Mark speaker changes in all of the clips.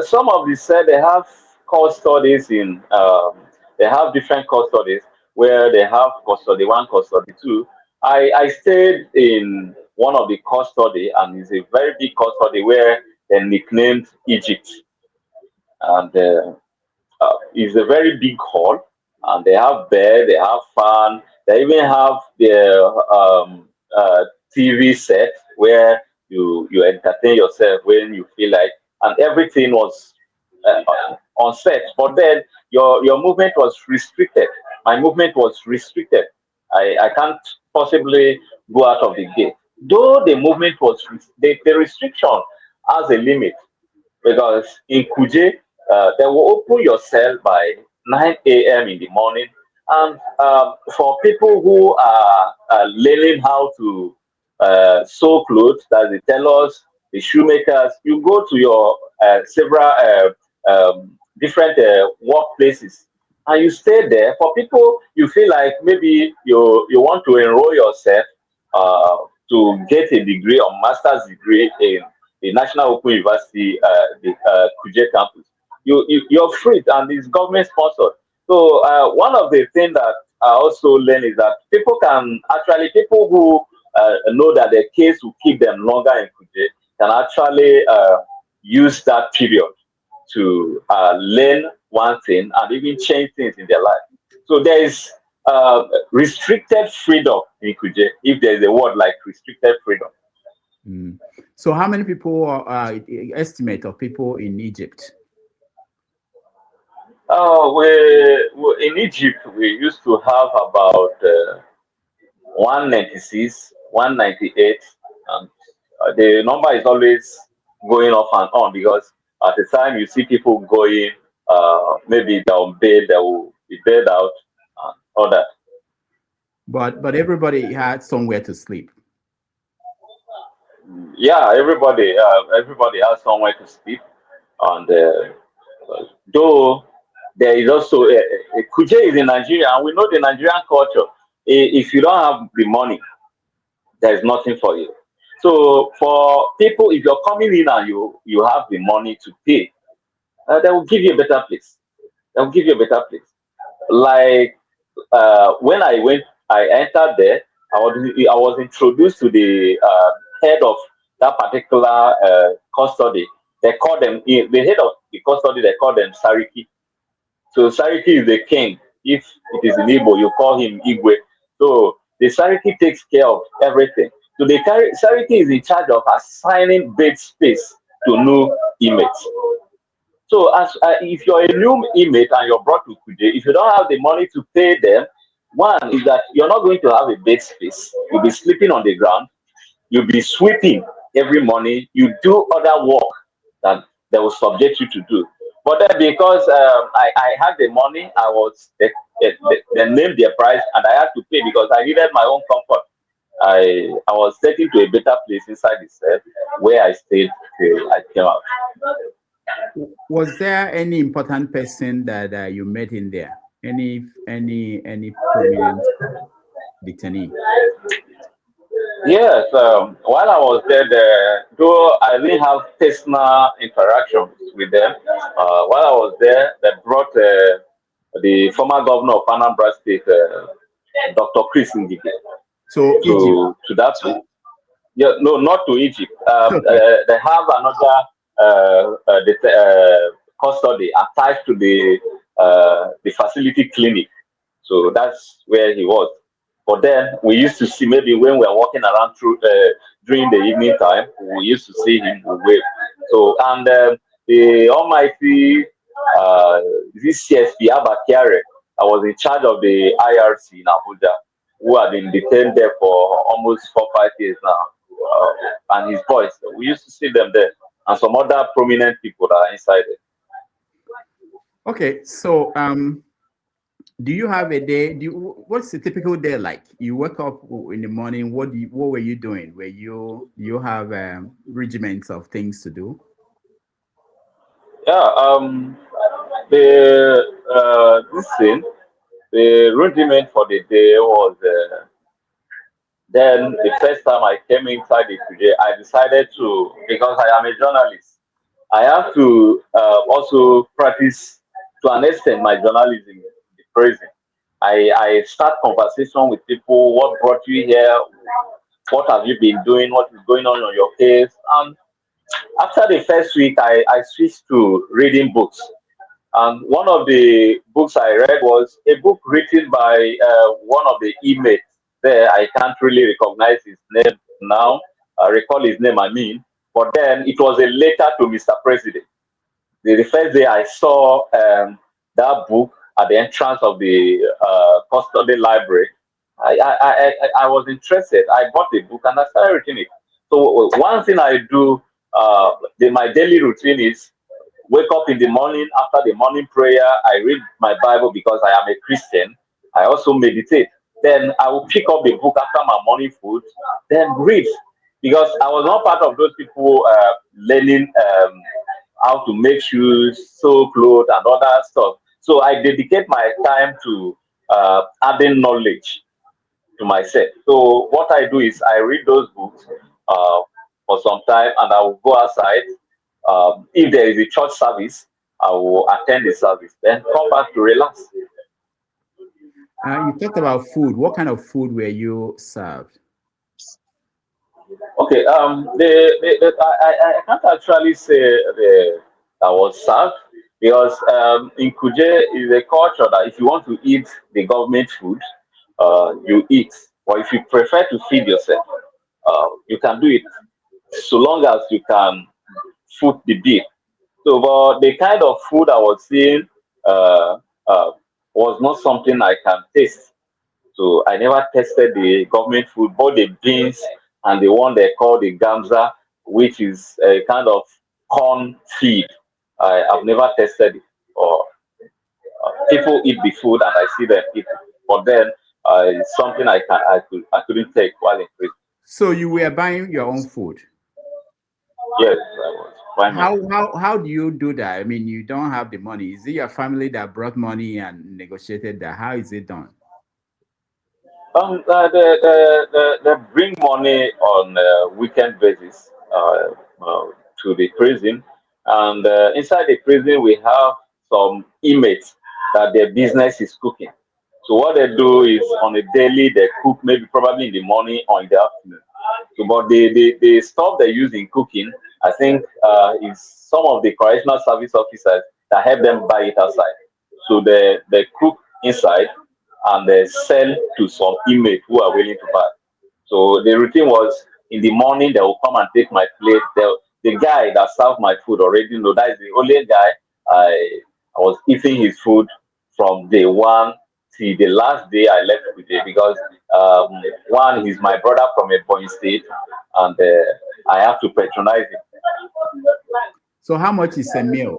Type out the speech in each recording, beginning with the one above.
Speaker 1: Some of the said they have course studies in they have different course studies where they have custody one, custody two. I stayed in one of the course study, and it's a very big course study where they nicknamed Egypt, and it's a very big hall, and they have bed, they have fan, they even have their TV set where you entertain yourself when you feel like, and everything was on set. But then your movement was restricted. My movement was restricted. I can't possibly go out of the gate. Though the movement was the restriction has a limit, because in Kuje, they will open your cell by 9 a.m. in the morning. And for people who are learning how to sew clothes, that the tailors, the shoemakers, you go to your several different workplaces, and you stay there. For people, you feel like maybe you want to enroll yourself uh, to get a degree or master's degree in the National Open University, the Kuje campus. You're free, and it's government sponsored. So one of the things that I also learned is that people who know that their case will keep them longer in Kuje can actually use that period to learn one thing and even change things in their life. So there is restricted freedom in Kuje, if there is a word like restricted freedom.
Speaker 2: Mm. So how many people estimate of people in Egypt?
Speaker 1: We in Egypt we used to have about 196, 198, and the number is always going off and on, because at the time you see people going, maybe they're on bail, they will be bailed out and all that.
Speaker 2: But everybody had somewhere to sleep.
Speaker 1: Yeah, everybody has somewhere to sleep, and though there is also Kuje is in Nigeria, and we know the Nigerian culture. If you don't have the money, there is nothing for you. So for people, if you're coming in and you have the money to pay, they will give you a better place. They will give you a better place. Like when I entered there. I was introduced to the head of that particular custody. They call them the head of the custody. They call them Sariki. So Sariki is the king. If it is in Igbo, you call him Igwe. So the Sariki takes care of everything. So Sariki is in charge of assigning bed space to new inmates. So as if you're a new inmate and you're brought to Kuje, if you don't have the money to pay them, one is that you're not going to have a bed space. You'll be sleeping on the ground. You'll be sweeping every morning. You do other work that they will subject you to do. But then because I had the money, they named their price, and I had to pay because I needed my own comfort. I was taken to a better place inside the cell where I stayed till I came out.
Speaker 2: Was there any important person that you met in there? Any prominent detainee?
Speaker 1: Yes, while I was there, though I didn't have personal interactions with them, while I was there, they brought the former governor of Anambra State, Dr. Chris Ngige,
Speaker 2: So Egypt.
Speaker 1: to that place. Yeah, no, not to Egypt.
Speaker 2: Okay.
Speaker 1: They have another custody attached to the facility clinic. So that's where he was. But then we used to see, maybe when we were walking around through during the evening time, we used to see him wave. So and the Almighty this CSP Abakiare, I was in charge of the IRC in Abuja, who had been detained there for almost 4 5 years now, and his boys. We used to see them there, and some other prominent people that are inside it.
Speaker 2: Okay. So do you have a day? What's a typical day like? You wake up in the morning. What were you doing? You have regiments of things to do?
Speaker 1: Yeah, the this thing, the rudiment for the day was then the first time I came inside the today, I decided to, because I am a journalist, I have to also practice to an extent my journalism in the prison. I start conversation with people. What brought you here? What have you been doing? What is going on your case? And after the first week, I switched to reading books. And one of the books I read was a book written by one of the inmates there. I can't really recognize his name now, recall his name, I mean. But then it was a letter to Mr. President. The first day I saw that book at the entrance of the custody library, I was interested. I bought the book and I started reading it. So one thing I do, my daily routine is wake up in the morning. After the morning prayer, I read my Bible because I am a Christian. I also meditate. Then I will pick up the book after my morning food, then read, because I was not part of those people learning how to make shoes, sew clothes, and other stuff. So I dedicate my time to adding knowledge to myself. So what I do is I read those books uh, for some time, and I will go outside. If there is a church service, I will attend the service, then come back to relax.
Speaker 2: You talked about food. What kind of food were you served?
Speaker 1: Okay, I can't actually say that was served, because in Kuje is a culture that if you want to eat the government food, you eat. Or if you prefer to feed yourself, you can do it so long as you can foot the bill. So, but the kind of food I was seeing uh, uh, was not something I can taste. So I never tested the government food, both the beans and the one they call the gamza, which is a kind of corn feed. I've never tested it. Or people eat the food and I see them eat it. But then it's something I couldn't take while in prison.
Speaker 2: So you were buying your own food.
Speaker 1: Yes, I was. Why not?
Speaker 2: How do you do that? I mean, you don't have the money. Is it your family that brought money and negotiated that? How is it done?
Speaker 1: They bring money on a weekend basis to the prison, and inside the prison we have some inmates that their business is cooking. So what they do is on a daily they cook, maybe probably in the morning or in the afternoon. So, but the stuff they use in cooking, I think, is some of the correctional service officers that help them buy it outside. So they cook inside and they sell to some inmates who are willing to buy. So the routine was in the morning they will come and take my plate. The guy that served my food already know that is the only guy I was eating his food from day one till the last day I left with it, because one, he's my brother from a point state, and I have to patronize him.
Speaker 2: So how much is a meal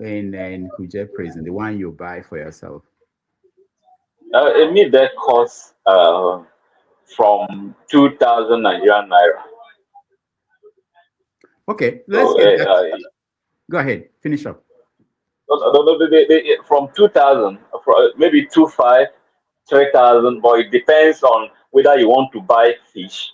Speaker 2: in Kuje prison, the one you buy for yourself?
Speaker 1: A meal that costs from 2,000 Nigerian naira.
Speaker 2: Okay, let's
Speaker 1: So
Speaker 2: get back. Go ahead, finish up.
Speaker 1: from 2,000, maybe 2,500, 3,000, but it depends on whether you want to buy fish